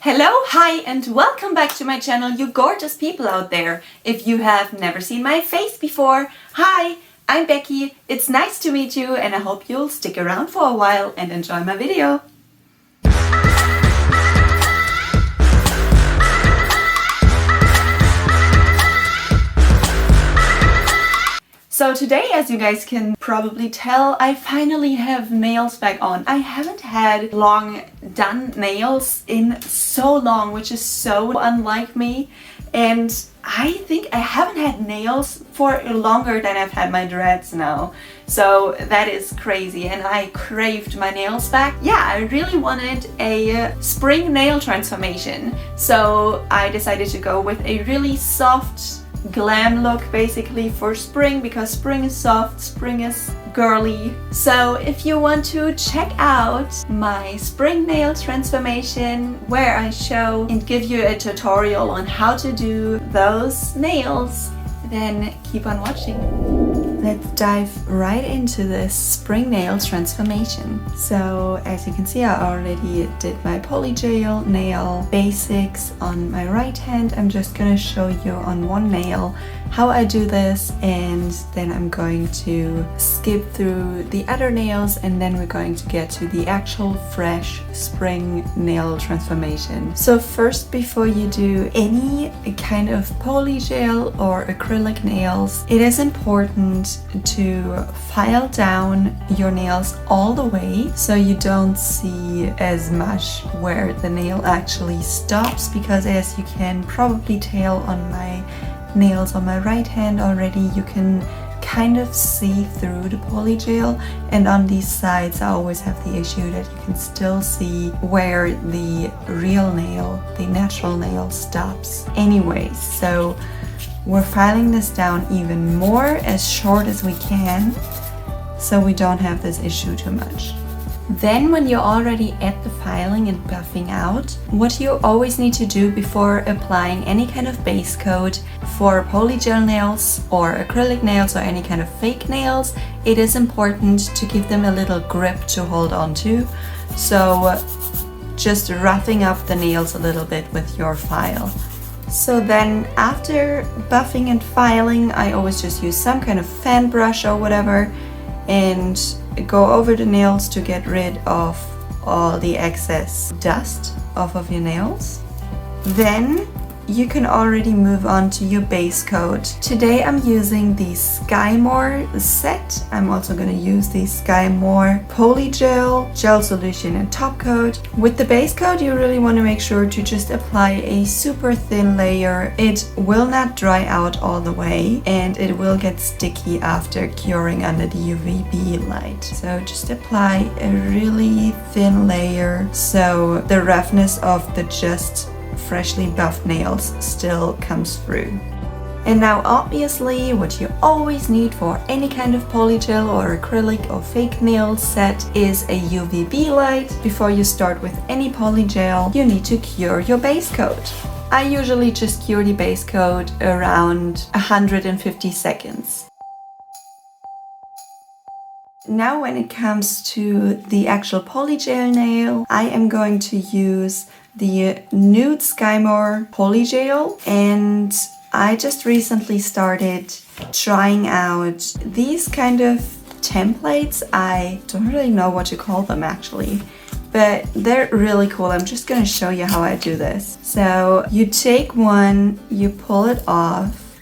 Hello, hi, and welcome back to my channel, you gorgeous people out there. If you have never seen my face before, hi, I'm Becky. It's nice to meet you and I hope you'll stick around for a while and enjoy my video. So today, as you guys can probably tell, I finally have nails back on. I haven't had long done nails in so long, which is so unlike me. And I think I haven't had nails for longer than I've had my dreads now. So that is crazy and I craved my nails back. Yeah, I really wanted a spring nail transformation. So I decided to go with a really soft glam look basically for spring, because spring is soft, spring is girly. So if you want to check out my spring nail transformation where I show and give you a tutorial on how to do those nails, then keep on watching. Let's dive right into this spring nail transformation. So as you can see, I already did my polygel nail basics on my right hand. I'm just gonna show you on one nail how I do this, and then I'm going to skip through the other nails, and then we're going to get to the actual fresh spring nail transformation. So first, before you do any kind of polygel or acrylic nails, it is important to file down your nails all the way so you don't see as much where the nail actually stops, because as you can probably tell on my nails on my right hand already, you can kind of see through the polygel, and on these sides I always have the issue that you can still see where the real nail, the natural nail, stops. Anyways, so we're filing this down even more, as short as we can, so we don't have this issue too much. Then when you're already at the filing and buffing out, what you always need to do before applying any kind of base coat for polygel nails or acrylic nails or any kind of fake nails, it is important to give them a little grip to hold on to. So just roughing up the nails a little bit with your file. So then after buffing and filing, I always just use some kind of fan brush or whatever and go over the nails to get rid of all the excess dust off of your nails. Then you can already move on to your base coat. Today I'm using the Skymore set. I'm also going to use the Skymore Polygel Gel Solution and Top Coat. With the base coat, you really want to make sure to just apply a super thin layer. It will not dry out all the way and it will get sticky after curing under the UVB light. So just apply a really thin layer so the roughness of the just freshly buffed nails still comes through. And now obviously what you always need for any kind of polygel or acrylic or fake nail set is a UVB light. Before you start with any polygel, you need to cure your base coat. I usually just cure the base coat around 150 seconds. Now when it comes to the actual polygel nail, I am going to use the Nude Skymore Polygel, and I just recently started trying out these kind of templates. I don't really know what to call them actually, but they're really cool. I'm just gonna show you how I do this. So you take one, you pull it off,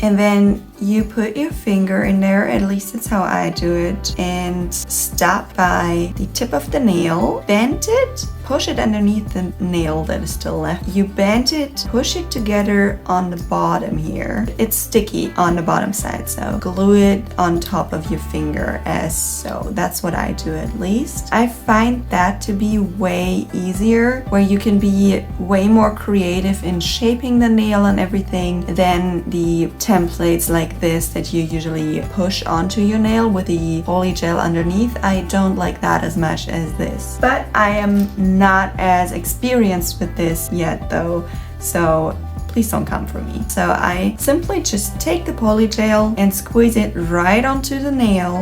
and then you put your finger in there, at least that's how I do it, and stop by the tip of the nail, bend it, push it underneath the nail that is still left. You bend it, push it together on the bottom here. It's sticky on the bottom side, so glue it on top of your finger as so. That's what I do at least. I find that to be way easier, where you can be way more creative in shaping the nail and everything than the templates like this that you usually push onto your nail with the polygel underneath. I don't like that as much as this, but I am not as experienced with this yet though, so please don't come for me. So I simply just take the polygel and squeeze it right onto the nail,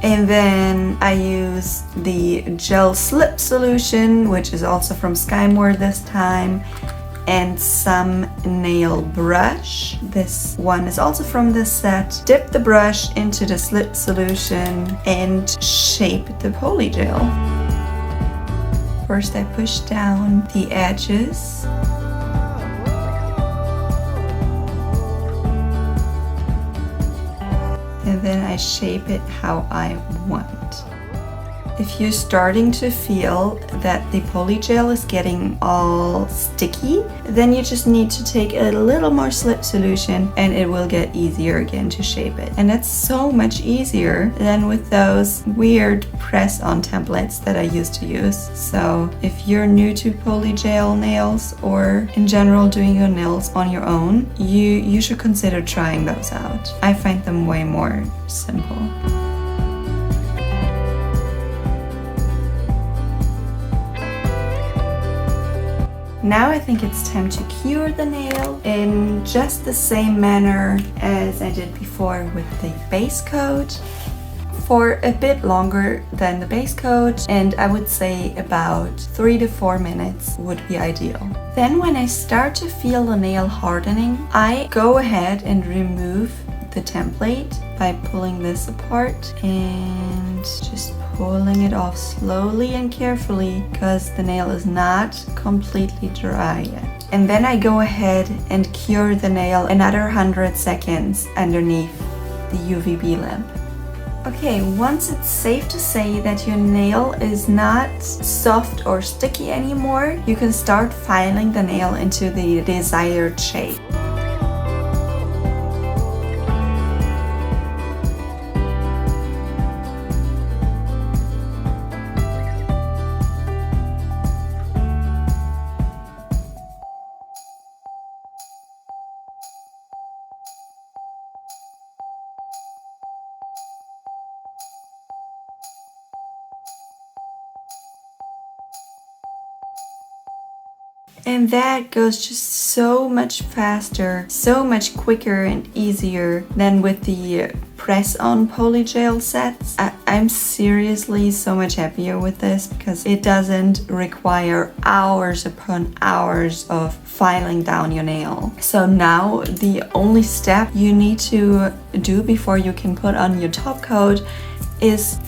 And then I use the gel slip solution, which is also from Skymore this time, and some nail brush. This one is also from this set. Dip the brush into the slip solution and shape the polygel. First I push down the edges. And then I shape it how I want. If you're starting to feel that the polygel is getting all sticky, then you just need to take a little more slip solution and it will get easier again to shape it. And that's so much easier than with those weird press-on templates that I used to use. So if you're new to polygel nails or in general doing your nails on your own, you should consider trying those out. I find them way more simple. Now I think it's time to cure the nail in just the same manner as I did before with the base coat, for a bit longer than the base coat, and I would say about 3 to 4 minutes would be ideal. Then when I start to feel the nail hardening, I go ahead and remove the template by pulling this apart and just pulling it off slowly and carefully because the nail is not completely dry yet. And then I go ahead and cure the nail another 100 seconds underneath the UVB lamp. Okay, once it's safe to say that your nail is not soft or sticky anymore, you can start filing the nail into the desired shape. And that goes just so much faster, so much quicker and easier than with the press-on polygel sets. I'm seriously so much happier with this because it doesn't require hours upon hours of filing down your nail. So now the only step you need to do before you can put on your top coat is,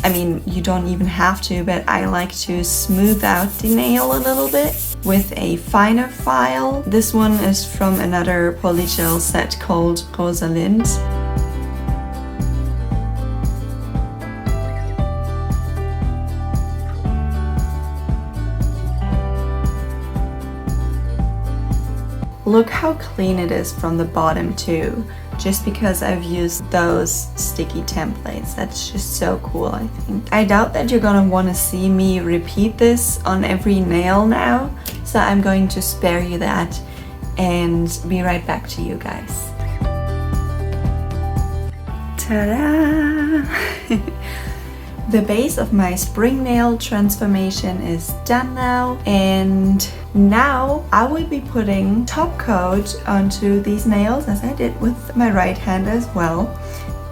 I mean, you don't even have to, but I like to smooth out the nail a little bit with a finer file. This one is from another polygel set called Rosalind. Look how clean it is from the bottom too, just because I've used those sticky templates. That's just so cool, I think. I doubt that you're gonna want to see me repeat this on every nail now, so I'm going to spare you that and be right back to you guys. Ta-da! The base of my spring nail transformation is done now, and now I will be putting top coat onto these nails as I did with my right hand as well.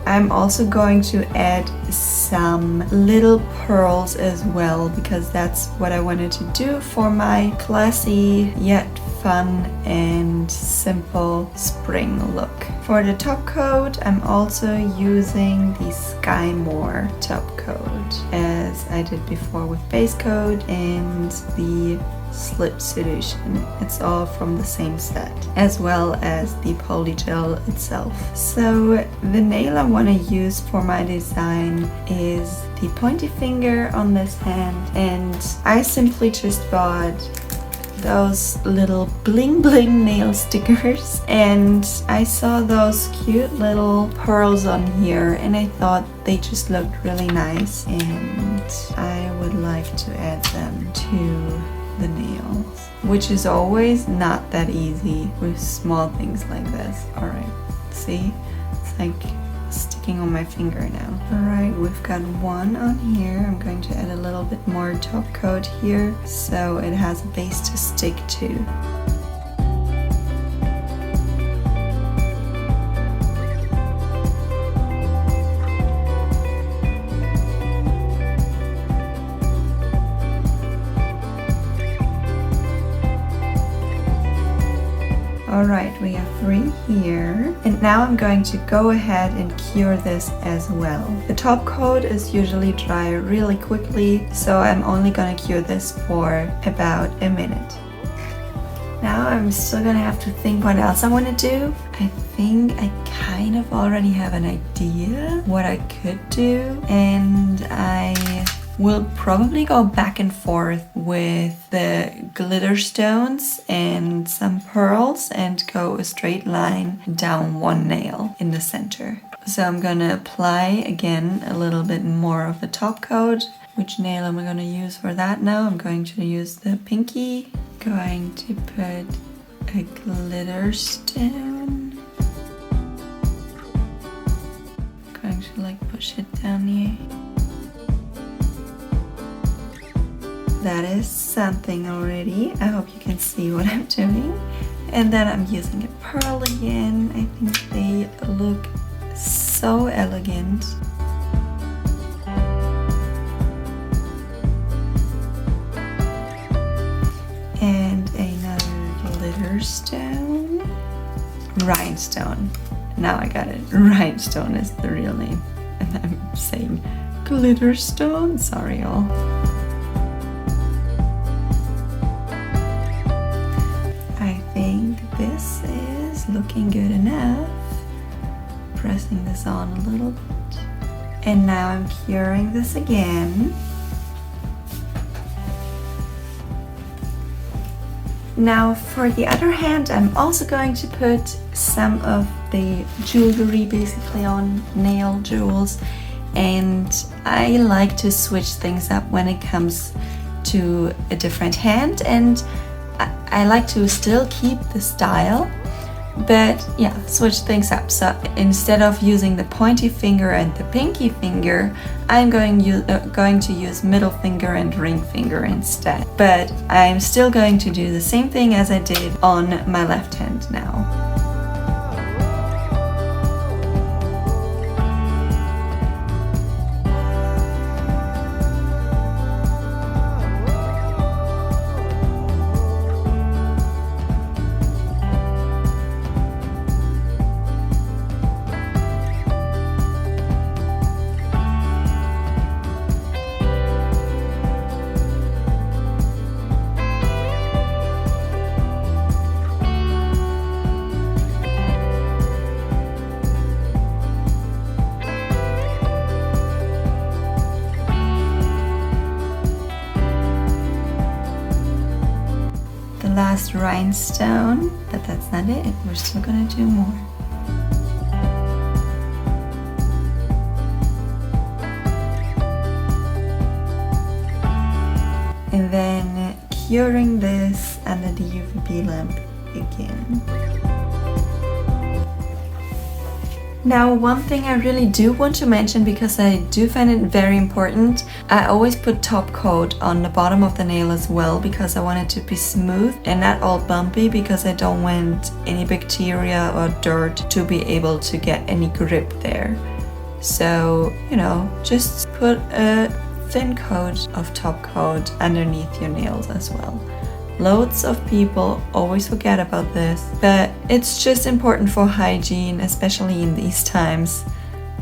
I'm also going to add some little pearls as well because that's what I wanted to do for my classy yet fun and simple spring look. For the top coat, I'm also using the Skymore top coat as I did before with base coat and the slip solution. It's all from the same set, as well as the polygel itself. So the nail I want to use for my design is the pointy finger on this hand, and I simply just bought those little bling bling nail stickers, and I saw those cute little pearls on here and I thought they just looked really nice and I would like to add them to the nails, which is always not that easy with small things like this. Alright, see? It's like sticking on my finger now. Alright, we've got one on here. I'm going to add a little bit more top coat here so it has a base to stick to. Alright, we have 3 here. And now I'm going to go ahead and cure this as well. The top coat is usually dry really quickly, so I'm only gonna cure this for about a minute. Now I'm still gonna have to think what else I want to do. I think I kind of already have an idea what I could do, and I will probably go back and forth with the glitter stones and some pearls and go a straight line down one nail in the center. So I'm gonna apply again a little bit more of the top coat. Which nail am I gonna use for that now? I'm going to use the pinky. Going to put a glitter stone. Going to like push it down here. That is something already. I hope you can see what I'm doing. And then I'm using a pearl again. I think they look so elegant. And another glitter stone. Rhinestone. Now I got it. Rhinestone is the real name. And I'm saying glitter stone. Sorry, y'all. I think this is looking good enough. Pressing this on a little bit. And now I'm curing this again. Now for the other hand, I'm also going to put some of the jewelry basically on, nail jewels, and I like to switch things up when it comes to a different hand, and I like to still keep the style, but yeah, switch things up. So instead of using the pointy finger and the pinky finger, I'm going to use middle finger and ring finger instead. But I'm still going to do the same thing as I did on my left hand now. Last rhinestone, but that's not it. We're still gonna do more. And then curing this under the UVB lamp again. Now, one thing I really do want to mention, because I do find it very important, I always put top coat on the bottom of the nail as well, because I want it to be smooth and not all bumpy, because I don't want any bacteria or dirt to be able to get any grip there. So, you know, just put a thin coat of top coat underneath your nails as well. Loads of people always forget about this, but it's just important for hygiene, especially in these times.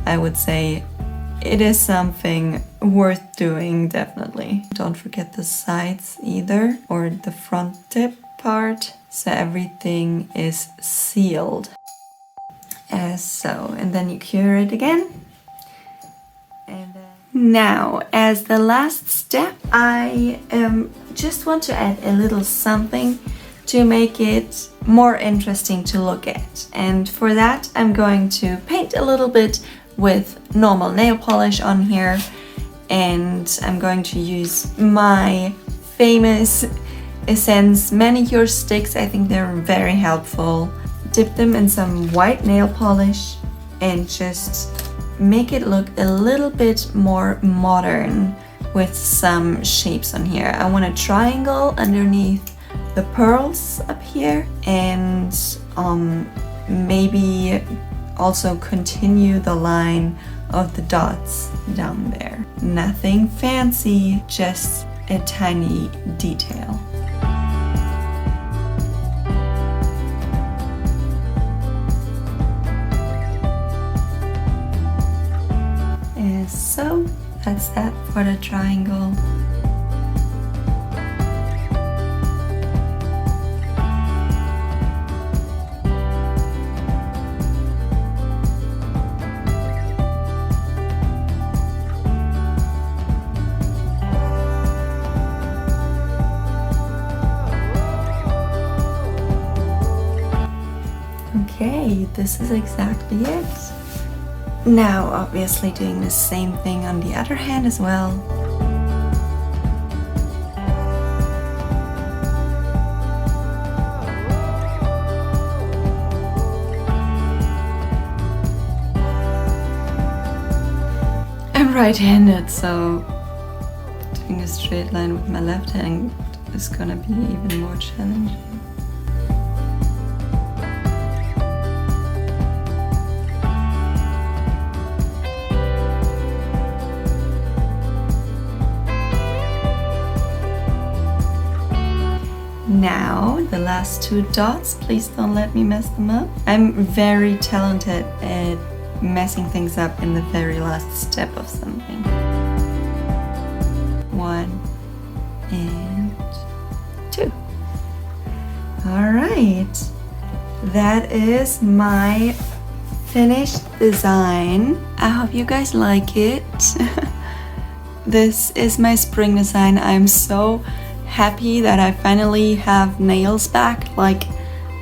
I would say it is something worth doing, definitely. Don't forget the sides either, or the front tip part, so everything is sealed as so. And then you cure it again. And now, as the last step, I just want to add a little something to make it more interesting to look at. And for that, I'm going to paint a little bit with normal nail polish on here. And I'm going to use my famous Essence manicure sticks. I think they're very helpful. Dip them in some white nail polish and just make it look a little bit more modern with some shapes on here. I want a triangle underneath the pearls up here, and maybe also continue the line of the dots down there. Nothing fancy, just a tiny detail. That's that for the triangle. Okay, this is exactly it. Now, obviously doing the same thing on the other hand as well. I'm right-handed, so doing a straight line with my left hand is gonna be even more challenging. Now, the last 2 dots, please don't let me mess them up. I'm very talented at messing things up in the very last step of something. 1 and 2. Alright, that is my finished design. I hope you guys like it. This is my spring design. I'm so happy that I finally have nails back. Like,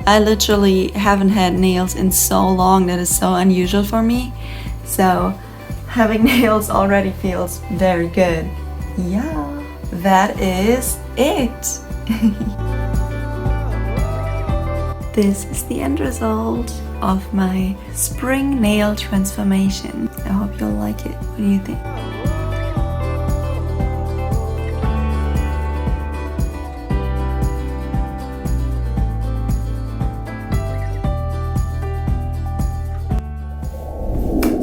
I literally haven't had nails in so long. That is so unusual for me. So having nails already feels very good. Yeah, that is it. This is the end result of my spring nail transformation. I hope you'll like it. What do you think?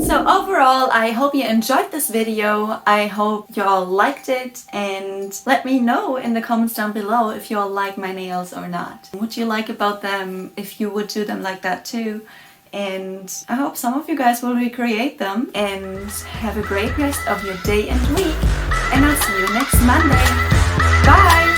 So overall, I hope you enjoyed this video. I hope you all liked it, and let me know in the comments down below if you all like my nails or not. What you like about them, if you would do them like that too. And I hope some of you guys will recreate them, and have a great rest of your day and week. And I'll see you next Monday. Bye!